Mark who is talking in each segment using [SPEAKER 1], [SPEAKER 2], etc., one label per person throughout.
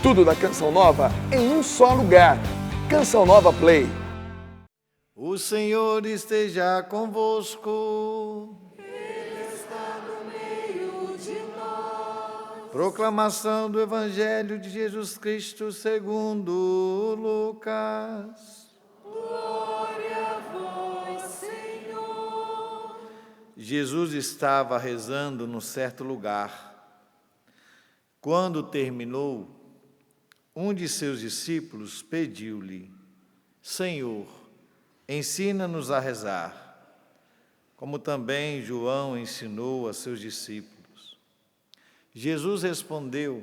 [SPEAKER 1] Tudo da Canção Nova em um só lugar. Canção Nova Play.
[SPEAKER 2] O Senhor esteja convosco.
[SPEAKER 3] Ele está no meio de nós.
[SPEAKER 2] Proclamação do Evangelho de Jesus Cristo segundo Lucas.
[SPEAKER 3] Glória a vós, Senhor.
[SPEAKER 2] Jesus estava rezando num certo lugar. Quando terminou, um de seus discípulos pediu-lhe: Senhor, ensina-nos a rezar, como também João ensinou a seus discípulos. Jesus respondeu: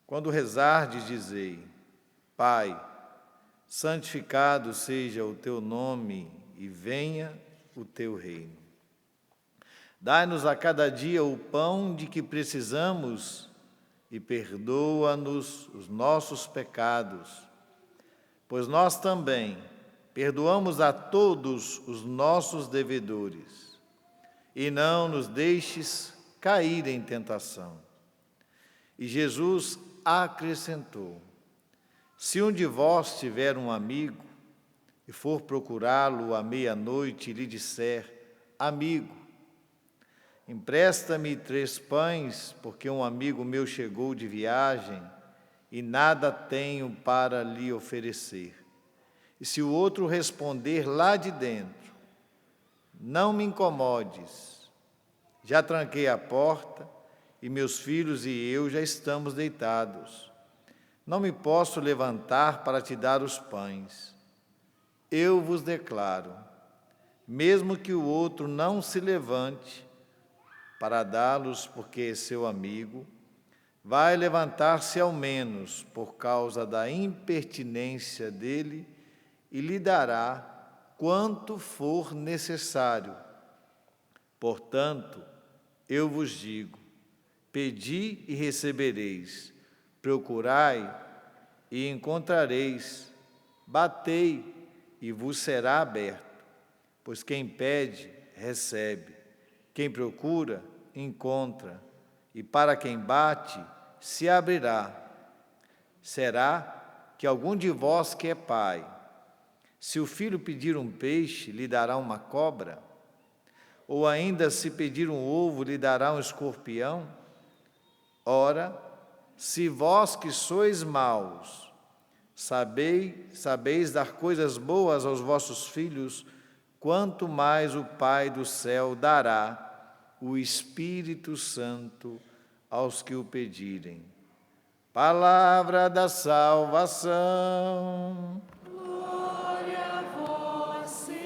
[SPEAKER 2] Quando rezardes, dizei: Pai, santificado seja o teu nome e venha o teu reino. Dai-nos a cada dia o pão de que precisamos e perdoa-nos os nossos pecados, pois nós também perdoamos a todos os nossos devedores. E não nos deixes cair em tentação. E Jesus acrescentou: Se um de vós tiver um amigo e for procurá-lo à meia-noite e lhe disser: Amigo, empresta-me 3 pães, porque um amigo meu chegou de viagem e nada tenho para lhe oferecer. E se o outro responder lá de dentro: Não me incomodes, já tranquei a porta e meus filhos e eu já estamos deitados. Não me posso levantar para te dar os pães. Eu vos declaro, mesmo que o outro não se levante para dá-los porque é seu amigo, vai levantar-se ao menos por causa da impertinência dele e lhe dará quanto for necessário. Portanto, eu vos digo: pedi e recebereis, procurai e encontrareis, batei e vos será aberto. Pois quem pede, recebe, quem procura, encontra, e para quem bate, se abrirá. Será que algum de vós que é pai, se o filho pedir um peixe, lhe dará uma cobra? Ou ainda, se pedir um ovo, lhe dará um escorpião? Ora, se vós que sois maus, sabeis dar coisas boas aos vossos filhos, quanto mais o Pai do céu dará o Espírito Santo aos que o pedirem. Palavra da salvação.
[SPEAKER 3] Glória a vós, Senhor.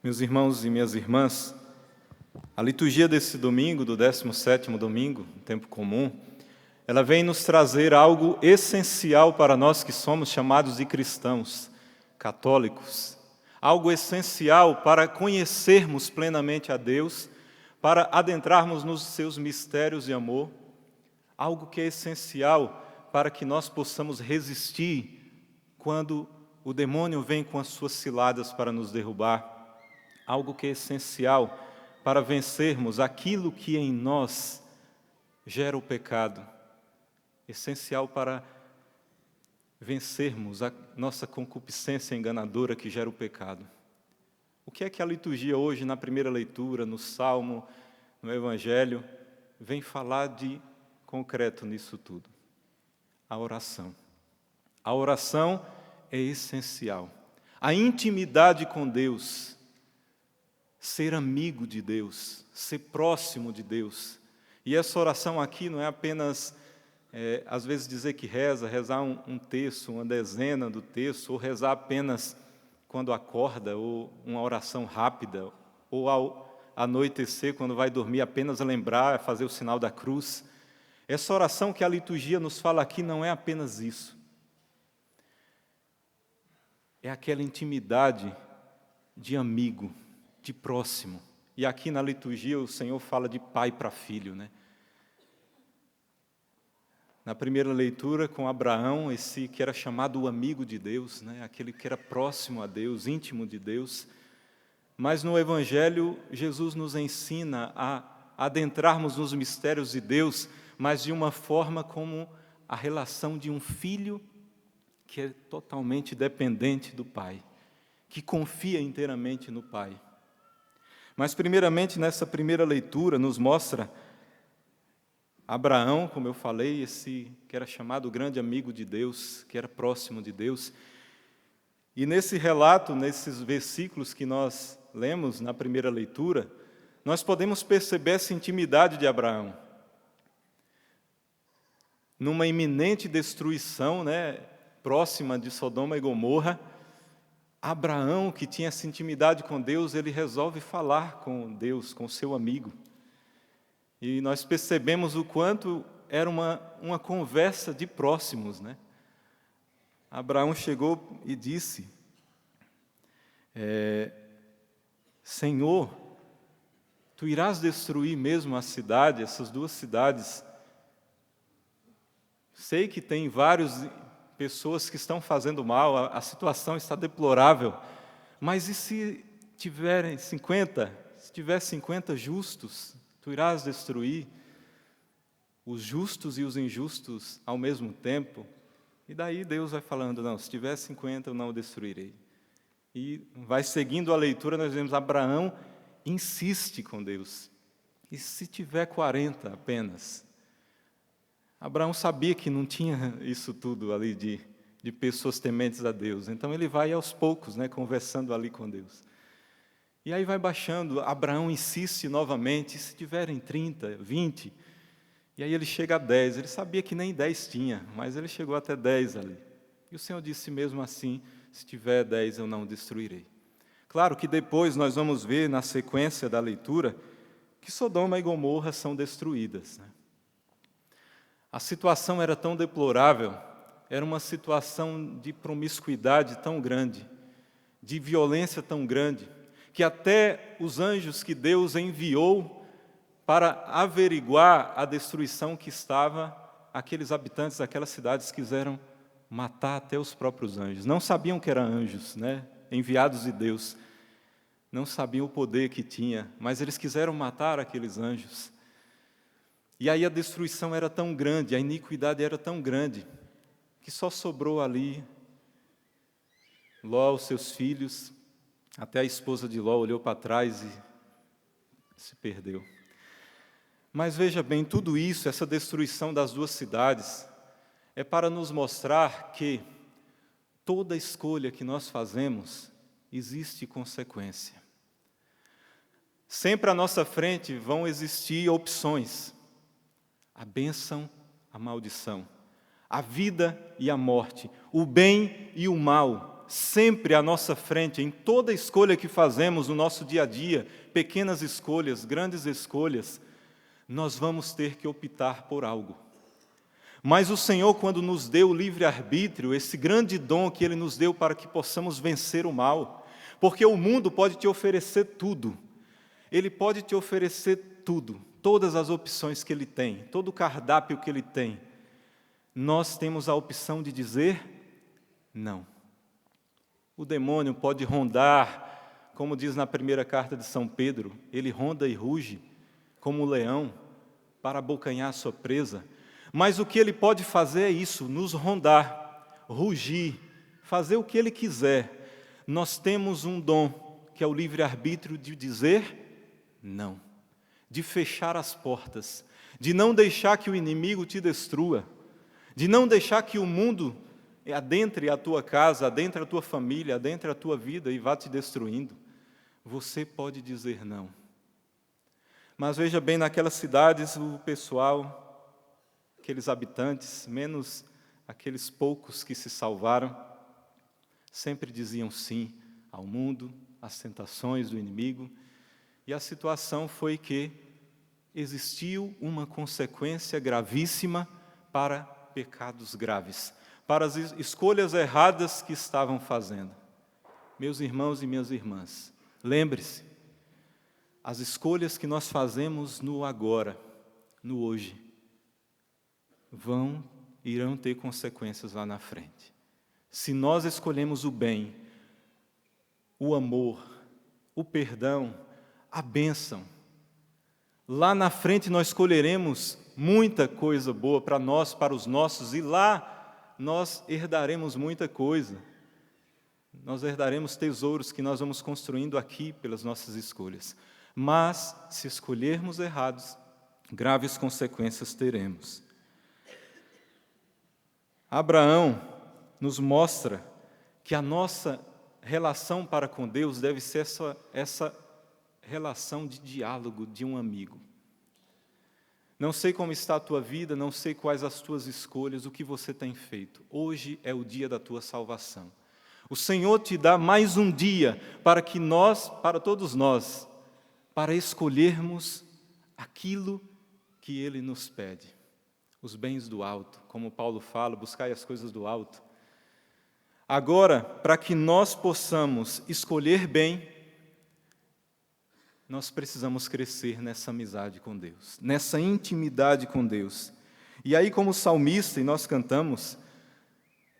[SPEAKER 4] Meus irmãos e minhas irmãs, a liturgia desse domingo, do 17º domingo, tempo comum, ela vem nos trazer algo essencial para nós que somos chamados de cristãos, católicos. Algo essencial para conhecermos plenamente a Deus, para adentrarmos nos seus mistérios de amor. Algo que é essencial para que nós possamos resistir quando o demônio vem com as suas ciladas para nos derrubar. Algo que é essencial para vencermos aquilo que em nós gera o pecado. Essencial para vencermos a nossa concupiscência enganadora que gera o pecado. O que é que a liturgia hoje, na primeira leitura, no Salmo, no Evangelho, vem falar de concreto nisso tudo? A oração. A oração é essencial. A intimidade com Deus, ser amigo de Deus, ser próximo de Deus. E essa oração aqui não é apenas, às vezes, dizer que rezar um terço, uma dezena do terço, ou rezar apenas quando acorda, ou uma oração rápida, ou ao anoitecer, quando vai dormir, apenas lembrar, fazer o sinal da cruz. Essa oração que a liturgia nos fala aqui não é apenas isso. É aquela intimidade de amigo, de próximo, E aqui na liturgia o Senhor fala de pai para filho, né? Na primeira leitura com Abraão, esse que era chamado o amigo de Deus, né? Aquele que era próximo a Deus, íntimo de Deus. Mas no Evangelho, Jesus nos ensina a adentrarmos nos mistérios de Deus, mas de uma forma como a relação de um filho que é totalmente dependente do Pai, que confia inteiramente no Pai. Mas, primeiramente, nessa primeira leitura, nos mostra Abraão, como eu falei, esse que era chamado grande amigo de Deus, que era próximo de Deus. E nesse relato, nesses versículos que nós lemos na primeira leitura, nós podemos perceber essa intimidade de Abraão. Numa iminente destruição, né, próxima de Sodoma e Gomorra, Abraão, que tinha essa intimidade com Deus, ele resolve falar com Deus, com seu amigo. E nós percebemos o quanto era uma conversa de próximos, né? Abraão chegou e disse, Senhor, Tu irás destruir mesmo a cidade, essas duas cidades. Sei que tem várias pessoas que estão fazendo mal, a situação está deplorável, mas e se tiverem 50? Se tiver 50 justos, Tu irás destruir os justos e os injustos ao mesmo tempo? E daí Deus vai falando, não, se tiver 50 eu não o destruirei. E vai seguindo a leitura, nós vemos Abraão insiste com Deus. E se tiver 40 apenas? Abraão sabia que não tinha isso tudo ali de pessoas tementes a Deus. Então ele vai aos poucos, né, conversando ali com Deus. E aí vai baixando, Abraão insiste novamente, se tiverem 30, 20, e aí ele chega a 10, ele sabia que nem 10 tinha, mas ele chegou até 10 ali. E o Senhor disse mesmo assim, se tiver 10 eu não destruirei. Claro que depois nós vamos ver na sequência da leitura que Sodoma e Gomorra são destruídas, né? A situação era tão deplorável, era uma situação de promiscuidade tão grande, de violência tão grande, que até os anjos que Deus enviou para averiguar a destruição que estava, aqueles habitantes daquelas cidades quiseram matar até os próprios anjos. Não sabiam que eram anjos, né? Enviados de Deus. Não sabiam o poder que tinha, mas eles quiseram matar aqueles anjos. E aí a destruição era tão grande, a iniquidade era tão grande, que só sobrou ali Ló, os seus filhos. Até a esposa de Ló olhou para trás e se perdeu. Mas veja bem, tudo isso, essa destruição das duas cidades, é para nos mostrar que toda escolha que nós fazemos, existe consequência. Sempre à nossa frente vão existir opções. A bênção, a maldição. A vida e a morte. O bem e o mal. Sempre à nossa frente, em toda escolha que fazemos no nosso dia a dia, pequenas escolhas, grandes escolhas, nós vamos ter que optar por algo. Mas o Senhor, quando nos deu o livre-arbítrio, esse grande dom que Ele nos deu para que possamos vencer o mal, porque o mundo pode te oferecer tudo, ele pode te oferecer tudo, todas as opções que Ele tem, todo o cardápio que Ele tem. Nós temos a opção de dizer não. O demônio pode rondar, como diz na primeira carta de São Pedro, ele ronda e ruge como um leão para abocanhar a sua presa. Mas o que ele pode fazer é isso, nos rondar, rugir, fazer o que ele quiser. Nós temos um dom, que é o livre-arbítrio de dizer não, de fechar as portas, de não deixar que o inimigo te destrua, de não deixar que o mundo adentre a tua casa, adentre a tua família, adentre a tua vida e vá te destruindo. Você pode dizer não. Mas veja bem, naquelas cidades o pessoal, aqueles habitantes, menos aqueles poucos que se salvaram, sempre diziam sim ao mundo, às tentações do inimigo, e a situação foi que existiu uma consequência gravíssima para pecados graves, para as escolhas erradas que estavam fazendo. Meus irmãos e minhas irmãs, lembre-se, as escolhas que nós fazemos no agora, no hoje, irão ter consequências lá na frente. Se nós escolhemos o bem, o amor, o perdão, a bênção, lá na frente nós colheremos muita coisa boa para nós, para os nossos, e lá nós herdaremos muita coisa. Nós herdaremos tesouros que nós vamos construindo aqui pelas nossas escolhas. Mas, se escolhermos errados, graves consequências teremos. Abraão nos mostra que a nossa relação para com Deus deve ser essa relação de diálogo de um amigo. Não sei como está a tua vida, não sei quais as tuas escolhas, o que você tem feito. Hoje é o dia da tua salvação. O Senhor te dá mais um dia para que para todos nós, para escolhermos aquilo que Ele nos pede. Os bens do alto, como Paulo fala, buscai as coisas do alto. Agora, para que nós possamos escolher bem, nós precisamos crescer nessa amizade com Deus, nessa intimidade com Deus. E aí, como salmista, e nós cantamos,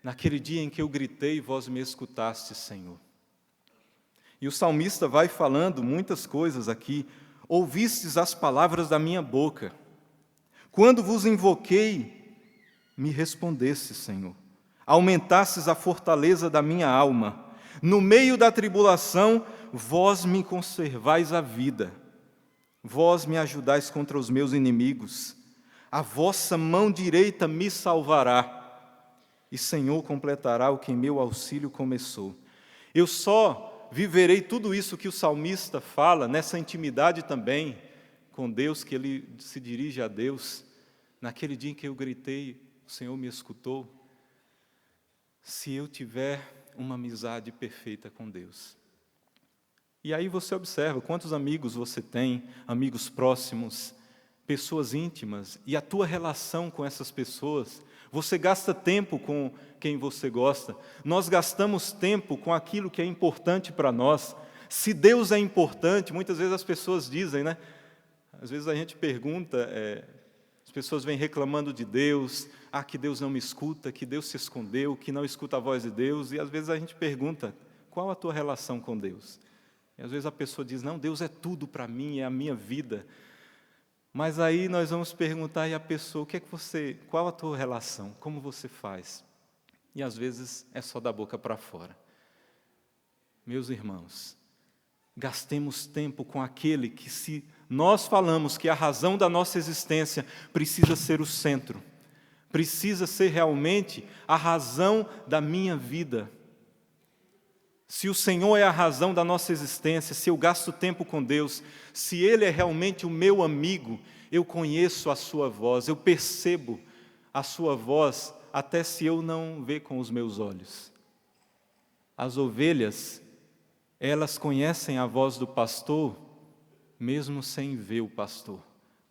[SPEAKER 4] naquele dia em que eu gritei, vós me escutastes, Senhor. E o salmista vai falando muitas coisas aqui. Ouvistes as palavras da minha boca. Quando vos invoquei, me respondestes, Senhor. Aumentastes a fortaleza da minha alma. No meio da tribulação, vós me conservais a vida. Vós me ajudais contra os meus inimigos. A vossa mão direita me salvará. E, Senhor, completará o que em meu auxílio começou. Eu só viverei tudo isso que o salmista fala, nessa intimidade também com Deus, que ele se dirige a Deus. Naquele dia em que eu gritei, o Senhor me escutou. Se eu tiver uma amizade perfeita com Deus. E aí você observa quantos amigos você tem, amigos próximos, pessoas íntimas, e a tua relação com essas pessoas. Você gasta tempo com quem você gosta. Nós gastamos tempo com aquilo que é importante para nós. Se Deus é importante, muitas vezes as pessoas dizem, né? Às vezes a gente pergunta, as pessoas vêm reclamando de Deus, que Deus não me escuta, que Deus se escondeu, que não escuta a voz de Deus, e às vezes a gente pergunta, qual a tua relação com Deus? E às vezes a pessoa diz, não, Deus é tudo para mim, é a minha vida. Mas aí nós vamos perguntar, e a pessoa, qual a tua relação? Como você faz? E às vezes é só da boca para fora. Meus irmãos, gastemos tempo com aquele que, se nós falamos que a razão da nossa existência precisa ser o centro, precisa ser realmente a razão da minha vida. Se o Senhor é a razão da nossa existência, se eu gasto tempo com Deus, se Ele é realmente o meu amigo, eu conheço a sua voz, eu percebo a sua voz, até se eu não ver com os meus olhos. As ovelhas, elas conhecem a voz do pastor, mesmo sem ver o pastor.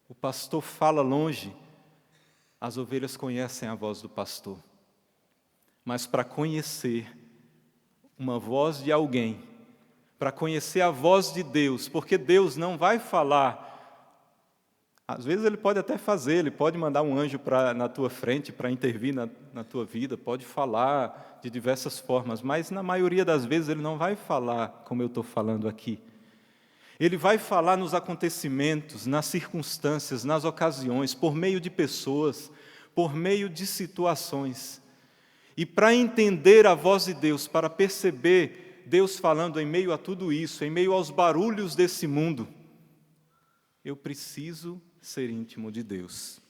[SPEAKER 4] O pastor fala longe, as ovelhas conhecem a voz do pastor. Mas para conhecer uma voz de alguém, para conhecer a voz de Deus, porque Deus não vai falar, às vezes Ele pode até fazer, Ele pode mandar um anjo na tua frente para intervir na tua vida, pode falar de diversas formas, mas na maioria das vezes Ele não vai falar como eu estou falando aqui. Ele vai falar nos acontecimentos, nas circunstâncias, nas ocasiões, por meio de pessoas, por meio de situações. E para entender a voz de Deus, para perceber Deus falando em meio a tudo isso, em meio aos barulhos desse mundo, eu preciso ser íntimo de Deus.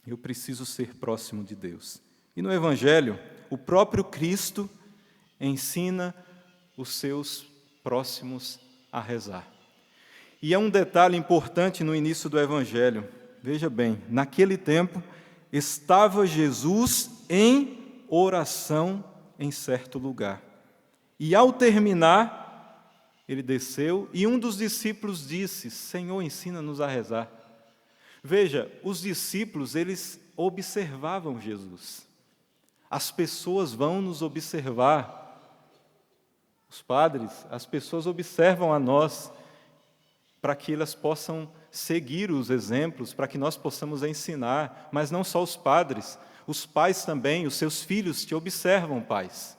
[SPEAKER 4] Eu preciso ser próximo de Deus. E no Evangelho, o próprio Cristo ensina os seus próximos a rezar. E é um detalhe importante no início do Evangelho. Veja bem, naquele tempo estava Jesus em oração em certo lugar. E ao terminar, ele desceu e um dos discípulos disse, Senhor, ensina-nos a rezar. Veja, os discípulos, eles observavam Jesus. As pessoas vão nos observar. Os padres, as pessoas observam a nós para que elas possam seguir os exemplos, para que nós possamos ensinar, mas não só os padres, os pais também, os seus filhos te observam, pais.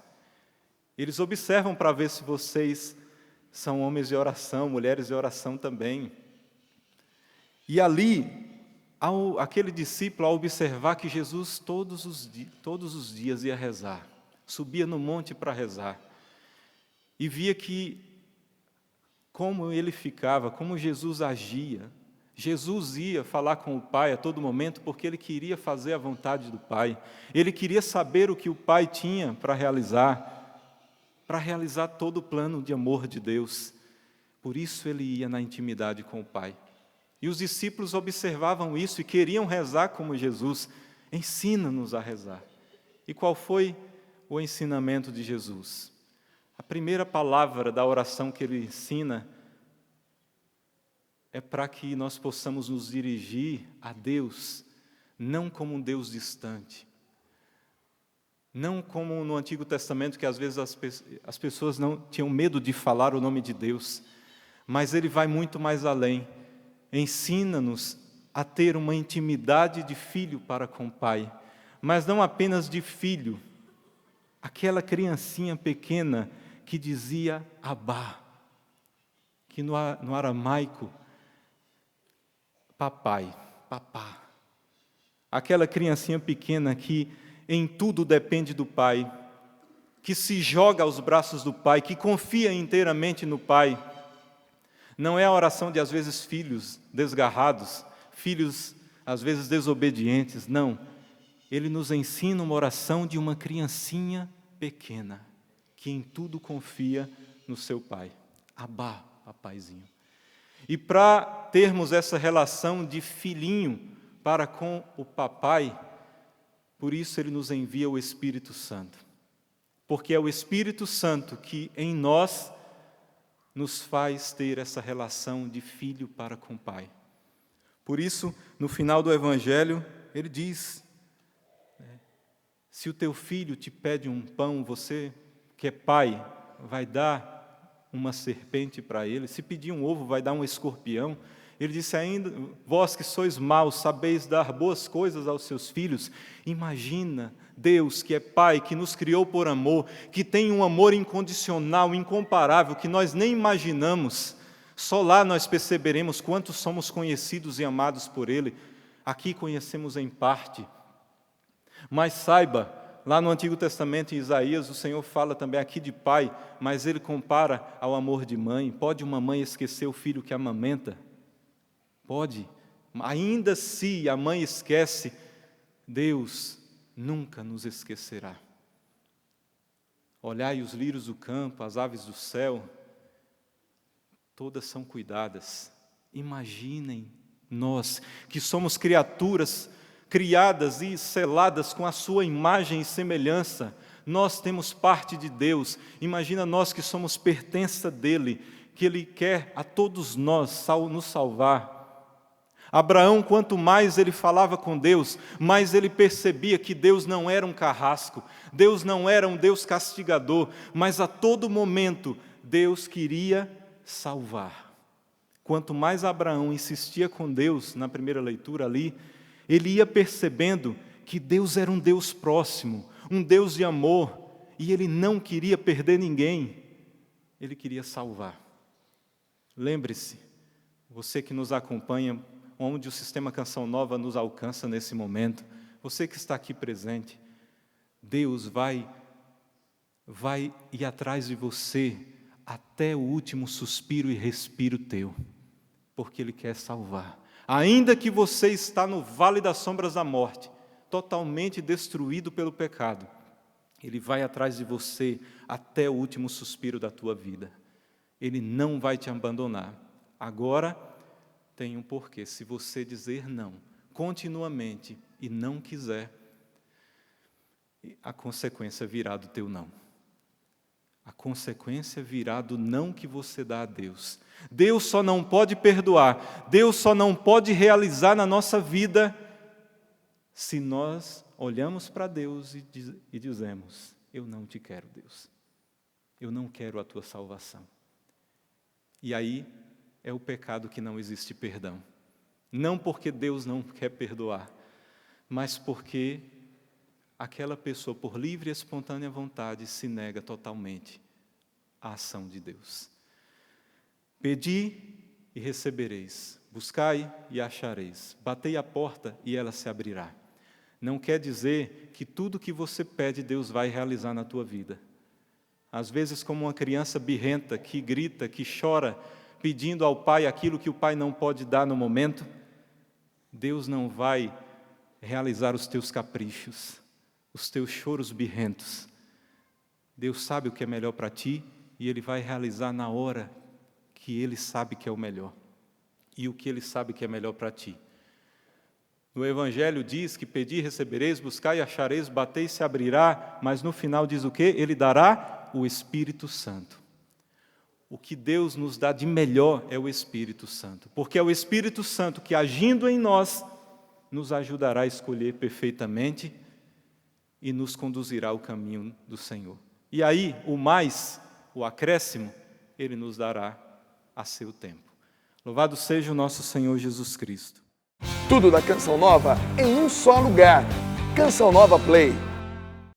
[SPEAKER 4] Eles observam para ver se vocês são homens de oração, mulheres de oração também. E ali, aquele discípulo, ao observar que Jesus todos os dias ia rezar, subia no monte para rezar, e via que como ele ficava, como Jesus agia. Jesus ia falar com o Pai a todo momento porque ele queria fazer a vontade do Pai. Ele queria saber o que o Pai tinha para realizar todo o plano de amor de Deus. Por isso ele ia na intimidade com o Pai. E os discípulos observavam isso e queriam rezar como Jesus. Ensina-nos a rezar. E qual foi o ensinamento de Jesus? A primeira palavra da oração que ele ensina é para que nós possamos nos dirigir a Deus, não como um Deus distante, não como no Antigo Testamento, que às vezes as pessoas não tinham medo de falar o nome de Deus, mas ele vai muito mais além. Ensina-nos a ter uma intimidade de filho para com o Pai, mas não apenas de filho, aquela criancinha pequena que dizia Abá, que no aramaico, papai, papá. Aquela criancinha pequena que em tudo depende do Pai, que se joga aos braços do Pai, que confia inteiramente no Pai. Não é a oração de, às vezes, filhos desgarrados, filhos, às vezes, desobedientes, não. Ele nos ensina uma oração de uma criancinha pequena, que em tudo confia no seu Pai. Abá, papaizinho. E para termos essa relação de filhinho para com o papai, por isso ele nos envia o Espírito Santo. Porque é o Espírito Santo que em nós nos faz ter essa relação de filho para com o Pai. Por isso, no final do Evangelho, ele diz, se o teu filho te pede um pão, você, que é pai, vai dar uma serpente para ele, se pedir um ovo, vai dar um escorpião. Ele disse ainda, vós que sois maus, sabeis dar boas coisas aos seus filhos. Imagina Deus, que é Pai, que nos criou por amor, que tem um amor incondicional, incomparável, que nós nem imaginamos. Só lá nós perceberemos quanto somos conhecidos e amados por Ele. Aqui conhecemos em parte. Mas saiba, lá no Antigo Testamento, em Isaías, o Senhor fala também aqui de pai, mas Ele compara ao amor de mãe. Pode uma mãe esquecer o filho que amamenta? Pode. Ainda se a mãe esquece, Deus nunca nos esquecerá. Olhai os lírios do campo, as aves do céu, todas são cuidadas. Imaginem nós, que somos criaturas criadas e seladas com a sua imagem e semelhança, nós temos parte de Deus. Imagina nós que somos pertença dEle, que Ele quer a todos nós nos salvar. Abraão, quanto mais ele falava com Deus, mais ele percebia que Deus não era um carrasco, Deus não era um Deus castigador, mas a todo momento Deus queria salvar. Quanto mais Abraão insistia com Deus, na primeira leitura ali, ele ia percebendo que Deus era um Deus próximo, um Deus de amor, e ele não queria perder ninguém, ele queria salvar. Lembre-se, você que nos acompanha, onde o Sistema Canção Nova nos alcança nesse momento, você que está aqui presente, Deus vai ir atrás de você até o último suspiro e respiro teu, porque Ele quer salvar. Ainda que você está no vale das sombras da morte, totalmente destruído pelo pecado, Ele vai atrás de você até o último suspiro da tua vida. Ele não vai te abandonar. Agora, tem um porquê. Se você dizer não continuamente e não quiser, a consequência virá do teu não. A consequência virá do não que você dá a Deus. Deus só não pode perdoar, Deus só não pode realizar na nossa vida se nós olhamos para Deus e dizemos, eu não te quero, Deus. Eu não quero a tua salvação. E aí é o pecado que não existe perdão. Não porque Deus não quer perdoar, mas porque aquela pessoa, por livre e espontânea vontade, se nega totalmente à ação de Deus. Pedi e recebereis, buscai e achareis, batei a porta e ela se abrirá. Não quer dizer que tudo que você pede, Deus vai realizar na tua vida. Às vezes, como uma criança birrenta, que grita, que chora, pedindo ao pai aquilo que o pai não pode dar no momento, Deus não vai realizar os teus caprichos, os teus choros birrentos. Deus sabe o que é melhor para ti e Ele vai realizar na hora que Ele sabe que é o melhor. E o que Ele sabe que é melhor para ti. No Evangelho diz que pedi, recebereis, buscai e achareis, batei e se abrirá, mas no final diz o quê? Ele dará o Espírito Santo. O que Deus nos dá de melhor é o Espírito Santo, porque é o Espírito Santo que, agindo em nós, nos ajudará a escolher perfeitamente e nos conduzirá ao caminho do Senhor. E aí, o acréscimo, Ele nos dará a seu tempo. Louvado seja o nosso Senhor Jesus Cristo.
[SPEAKER 1] Tudo da Canção Nova em um só lugar. Canção Nova Play.